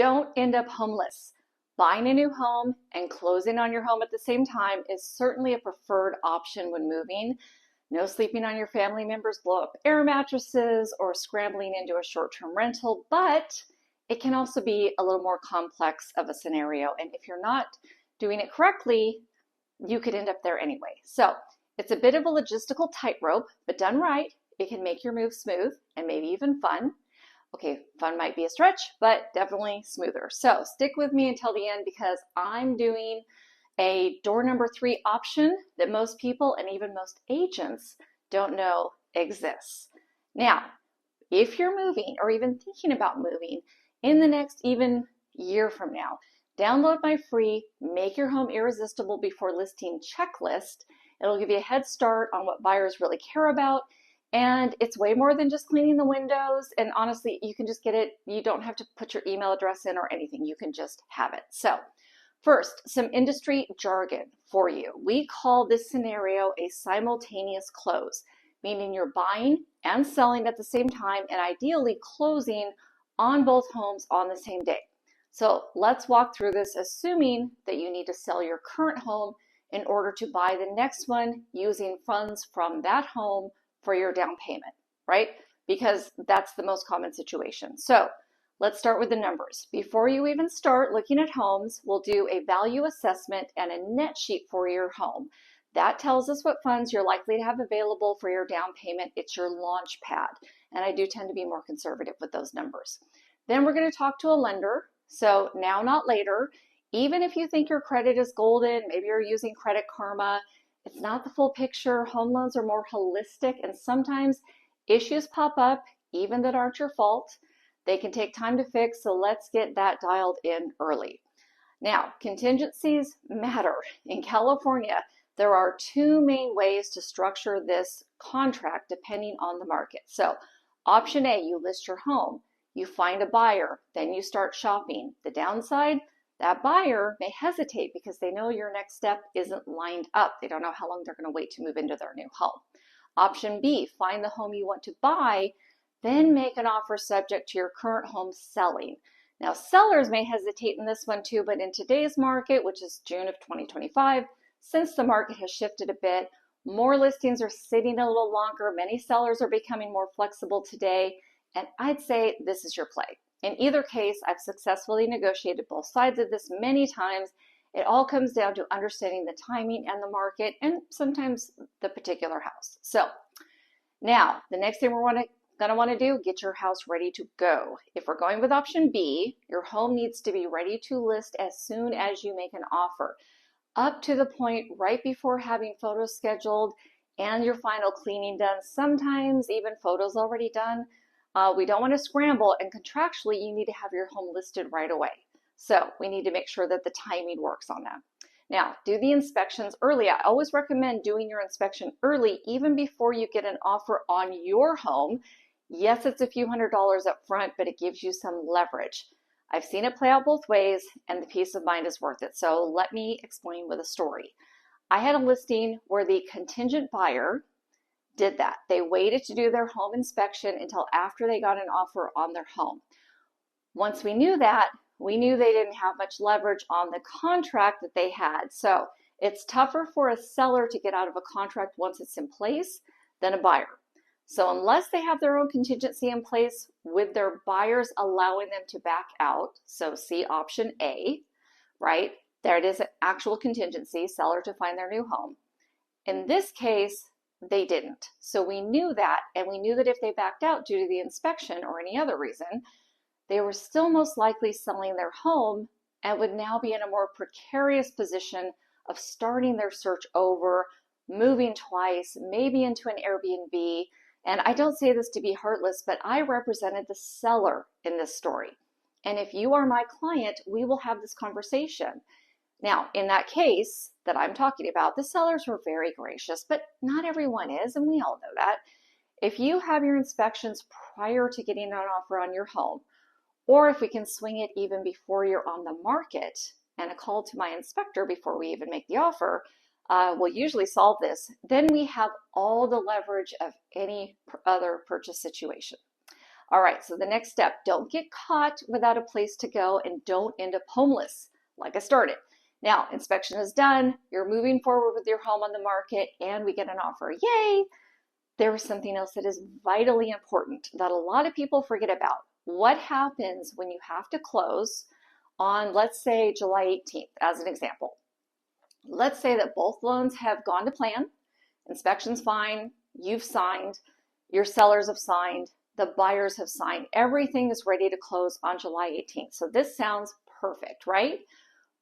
don't end up homeless. Buying a new home and closing on your home at the same time is certainly a preferred option when moving. No sleeping on your family members' blow-up air mattresses or scrambling into a short-term rental, but it can also be a little more complex of a scenario. And if you're not doing it correctly, you could end up there anyway. So it's a bit of a logistical tightrope, but done right, it can make your move smooth and maybe even fun. Okay, fun might be a stretch, but definitely smoother. So stick with me until the end because I'm doing a door number 3 option that most people and even most agents don't know exists. Now, if you're moving or even thinking about moving in the next even year from now, download my free Make Your Home Irresistible Before Listing checklist. It'll give you a head start on what buyers really care about. And it's way more than just cleaning the windows. And honestly, you can just get it. You don't have to put your email address in or anything. You can just have it. So first, some industry jargon for you. We call this scenario a simultaneous close, meaning you're buying and selling at the same time and ideally closing on both homes on the same day. So let's walk through this, assuming that you need to sell your current home in order to buy the next one using funds from that home for your down payment, right? Because that's the most common situation. So let's start with the numbers. Before you even start looking at homes, we'll do a value assessment and a net sheet for your home. That tells us what funds you're likely to have available for your down payment. It's your launch pad. And I do tend to be more conservative with those numbers. Then we're going to talk to a lender. So now, not later. Even if you think your credit is golden, maybe you're using Credit Karma, it's not the full picture. Home loans are more holistic, and sometimes issues pop up, even that aren't your fault. They can take time to fix, so let's get that dialed in early. Now, contingencies matter. In California, there are 2 main ways to structure this contract depending on the market. So, option A, you list your home, you find a buyer, then you start shopping. The downside, that buyer may hesitate because they know your next step isn't lined up. They don't know how long they're going to wait to move into their new home. Option B, find the home you want to buy, then make an offer subject to your current home selling. Now, sellers may hesitate in this one too, but in today's market, which is June of 2025, since the market has shifted a bit, more listings are sitting a little longer. Many sellers are becoming more flexible today, and I'd say this is your play. In either case, I've successfully negotiated both sides of this many times. It all comes down to understanding the timing and the market and sometimes the particular house. So now the next thing we're going to want to do, get your house ready to go. If we're going with option B, your home needs to be ready to list as soon as you make an offer, up to the point right before having photos scheduled and your final cleaning done, sometimes even photos already done. We don't want to scramble, and contractually you need to have your home listed right away. So we need to make sure that the timing works on that. Now, do the inspections early. I always recommend doing your inspection early, even before you get an offer on your home. Yes, it's a few $100s up front, but it gives you some leverage. I've seen it play out both ways, and the peace of mind is worth it. So let me explain with a story. I had a listing where the contingent buyer did that. They waited to do their home inspection until after they got an offer on their home. Once we knew that, we knew they didn't have much leverage on the contract that they had. So it's tougher for a seller to get out of a contract once it's in place than a buyer. So unless they have their own contingency in place with their buyers allowing them to back out, so see option A, right? There it is, an actual contingency, seller to find their new home. In this case, they didn't. So we knew that, and we knew that if they backed out due to the inspection or any other reason, they were still most likely selling their home and would now be in a more precarious position of starting their search over, moving twice, maybe into an Airbnb. And I don't say this to be heartless, but I represented the seller in this story. And if you are my client, we will have this conversation. Now, in that case that I'm talking about, the sellers were very gracious, but not everyone is, and we all know that. If you have your inspections prior to getting an offer on your home, or if we can swing it even before you're on the market and a call to my inspector before we even make the offer, will usually solve this. Then we have all the leverage of any other purchase situation. All right, so the next step, don't get caught without a place to go and don't end up homeless like I started. Now, inspection is done, you're moving forward with your home on the market, and we get an offer. Yay! There is something else that is vitally important that a lot of people forget about. What happens when you have to close on, let's say, July 18th, as an example? Let's say that both loans have gone to plan, inspection's fine, you've signed, your sellers have signed, the buyers have signed, everything is ready to close on July 18th. So this sounds perfect, right?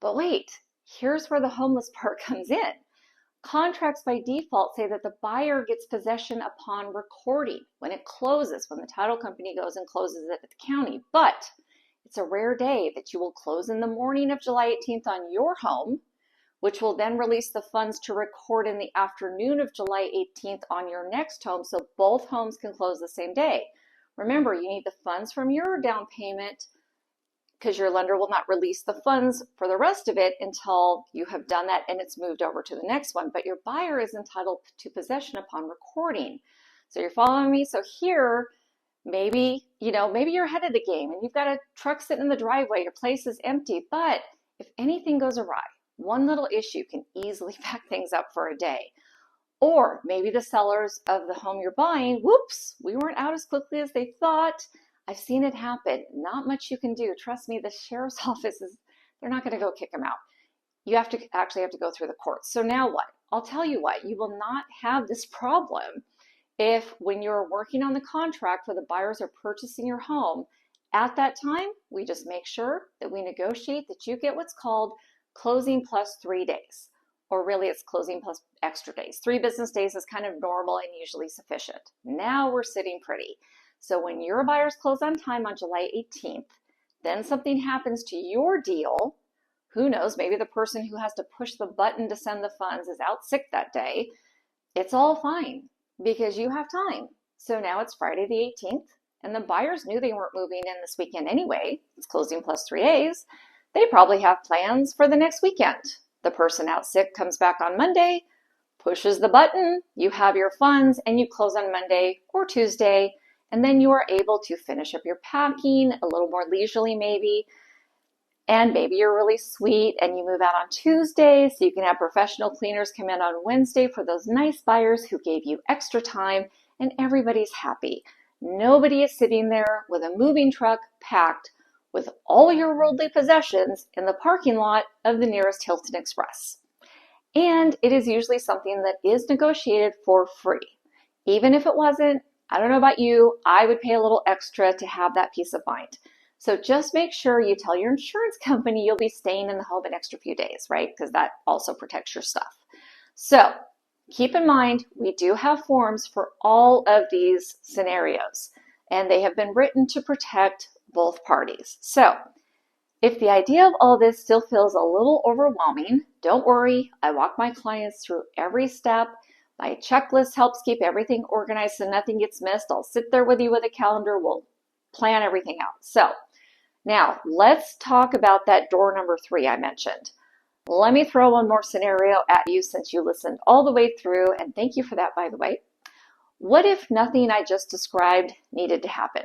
But wait, here's where the homeless part comes in. Contracts by default say that the buyer gets possession upon recording, when it closes, when the title company goes and closes it at the county. But it's a rare day that you will close in the morning of July 18th on your home, which will then release the funds to record in the afternoon of July 18th on your next home, so both homes can close the same day. Remember, you need the funds from your down payment because your lender will not release the funds for the rest of it until you have done that and it's moved over to the next one. But your buyer is entitled to possession upon recording. So you're following me? So here, maybe you're ahead of the game and you've got a truck sitting in the driveway, your place is empty, but if anything goes awry, one little issue can easily back things up for a day. Or maybe the sellers of the home you're buying, whoops, we weren't out as quickly as they thought. I've seen it happen. Not much you can do. Trust me, the sheriff's office they're not going to go kick them out. You actually have to go through the courts. So now what? I'll tell you what, you will not have this problem if when you're working on the contract where the buyers are purchasing your home, at that time, we just make sure that we negotiate that you get what's called closing plus 3 days. Or really it's closing plus extra days. 3 business days is kind of normal and usually sufficient. Now we're sitting pretty. So when your buyers close on time on July 18th, then something happens to your deal. Who knows, maybe the person who has to push the button to send the funds is out sick that day. It's all fine because you have time. So now it's Friday the 18th and the buyers knew they weren't moving in this weekend anyway. It's closing plus 3 days. They probably have plans for the next weekend. The person out sick comes back on Monday, pushes the button, you have your funds, and you close on Monday or Tuesday, and then you are able to finish up your packing a little more leisurely maybe, and maybe you're really sweet and you move out on Tuesday so you can have professional cleaners come in on Wednesday for those nice buyers who gave you extra time, and everybody's happy. Nobody is sitting there with a moving truck packed with all your worldly possessions in the parking lot of the nearest Hilton Express. And it is usually something that is negotiated for free. Even if it wasn't, I don't know about you, I would pay a little extra to have that peace of mind. So just make sure you tell your insurance company you'll be staying in the home an extra few days, right? Because that also protects your stuff. So keep in mind, we do have forms for all of these scenarios, and they have been written to protect both parties. So if the idea of all this still feels a little overwhelming, don't worry. I walk my clients through every step. My checklist helps keep everything organized so nothing gets missed. I'll sit there with you with a calendar. We'll plan everything out. So now let's talk about that door number 3 I mentioned. Let me throw one more scenario at you since you listened all the way through, and thank you for that, by the way. What if nothing I just described needed to happen?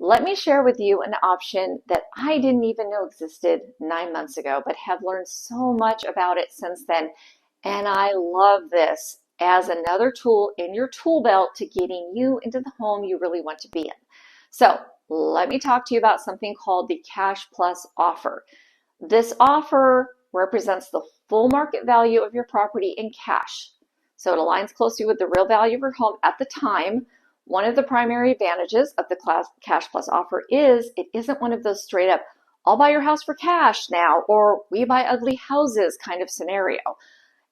Let me share with you an option that I didn't even know existed 9 months ago, but have learned so much about it since then. And I love this as another tool in your tool belt to getting you into the home you really want to be in. So let me talk to you about something called the Cash Plus offer. This offer represents the full market value of your property in cash. So it aligns closely with the real value of your home at the time. One of the primary advantages of the Cash Plus offer is it isn't one of those straight up, I'll buy your house for cash now, or we buy ugly houses kind of scenario.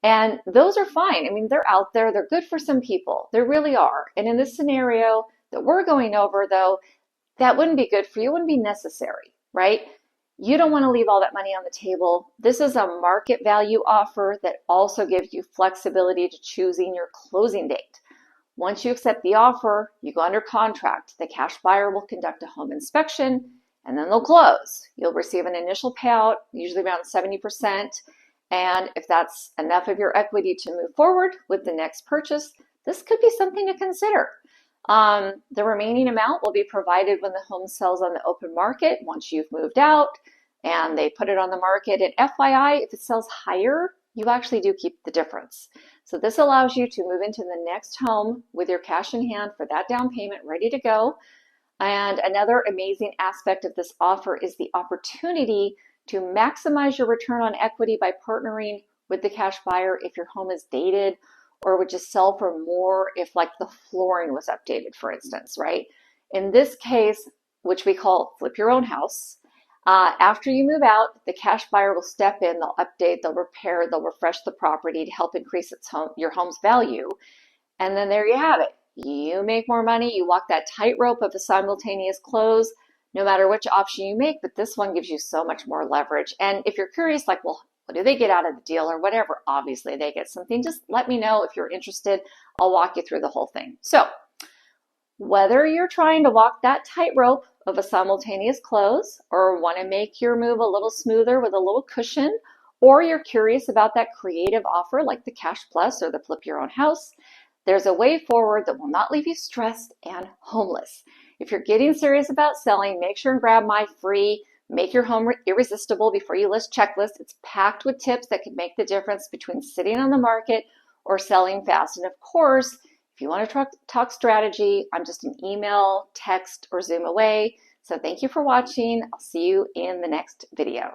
And those are fine. I mean, they're out there. They're good for some people. They really are. And in this scenario that we're going over, though, that wouldn't be good for you. It wouldn't be necessary, right? You don't want to leave all that money on the table. This is a market value offer that also gives you flexibility to choosing your closing date. Once you accept the offer, you go under contract. The cash buyer will conduct a home inspection, and then they'll close. You'll receive an initial payout, usually around 70%. And if that's enough of your equity to move forward with the next purchase, this could be something to consider. The remaining amount will be provided when the home sells on the open market once you've moved out and they put it on the market. And FYI, if it sells higher, you actually do keep the difference. So this allows you to move into the next home with your cash in hand for that down payment ready to go. And another amazing aspect of this offer is the opportunity to maximize your return on equity by partnering with the cash buyer if your home is dated or would just sell for more if like the flooring was updated, for instance, right? In this case, which we call flip your own house, after you move out, the cash buyer will step in, they'll update, they'll repair, they'll refresh the property to help increase your home's value. And then there you have it. You make more money, you walk that tightrope of a simultaneous close, no matter which option you make, but this one gives you so much more leverage. And if you're curious, like, well, what do they get out of the deal or whatever? Obviously, they get something. Just let me know if you're interested. I'll walk you through the whole thing. So, whether you're trying to walk that tightrope of a simultaneous close or want to make your move a little smoother with a little cushion, or you're curious about that creative offer like the Cash Plus or the Flip Your Own House, there's a way forward that will not leave you stressed and homeless. If you're getting serious about selling, make sure and grab my free Make Your Home Irresistible Before You List checklist. It's packed with tips that can make the difference between sitting on the market or selling fast. And of course, if you want to talk strategy, I'm just an email, text, or Zoom away. So thank you for watching. I'll see you in the next video.